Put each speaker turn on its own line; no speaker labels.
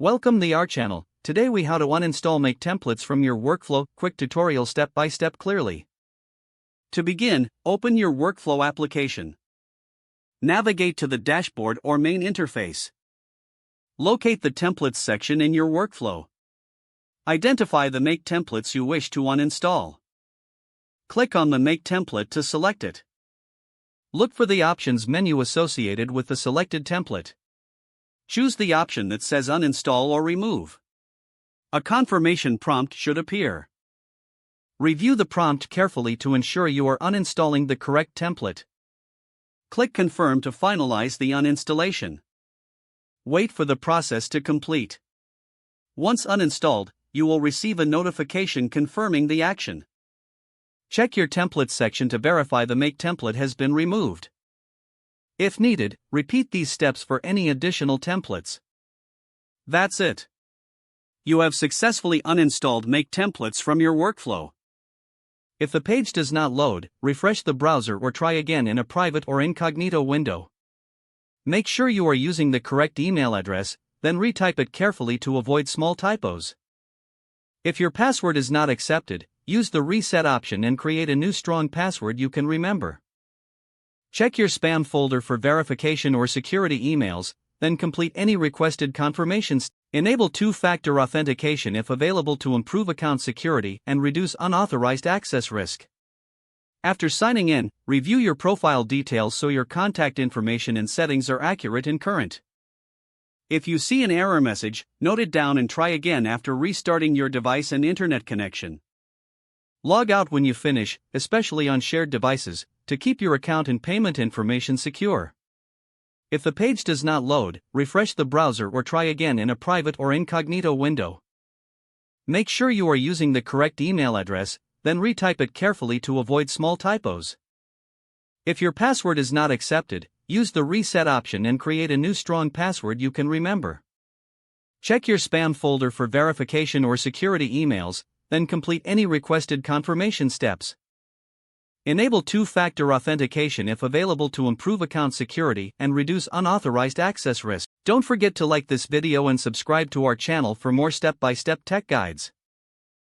Welcome to our channel. Today we how to uninstall make templates from your workflow, quick tutorial step by step clearly. To begin, open your workflow application. Navigate to the dashboard or main interface. Locate the templates section in your workflow. Identify the make templates you wish to uninstall. Click on the make template to select it. Look for the options menu associated with the selected template. Choose the option that says uninstall or remove. A confirmation prompt should appear. Review the prompt carefully to ensure you are uninstalling the correct template. Click confirm to finalize the uninstallation. Wait for the process to complete. Once uninstalled, you will receive a notification confirming the action. Check your templates section to verify the make template has been removed. If needed, repeat these steps for any additional templates. That's it. You have successfully uninstalled make templates from your workflow. If the page does not load, refresh the browser or try again in a private or incognito window. Make sure you are using the correct email address, then retype it carefully to avoid small typos. If your password is not accepted, use the reset option and create a new strong password you can remember. Check your spam folder for verification or security emails, then complete any requested confirmations. Enable two-factor authentication if available to improve account security and reduce unauthorized access risk. After signing in, review your profile details so your contact information and settings are accurate and current. If you see an error message, note it down and try again after restarting your device and internet connection. Log out when you finish, especially on shared devices, to keep your account and payment information secure. If the page does not load, refresh the browser or try again in a private or incognito window. Make sure you are using the correct email address, then retype it carefully to avoid small typos. If your password is not accepted, use the reset option and create a new strong password you can remember. Check your spam folder for verification or security emails, then complete any requested confirmation steps. Enable two-factor authentication if available to improve account security and reduce unauthorized access risk. Don't forget to like this video and subscribe to our channel for more step-by-step tech guides.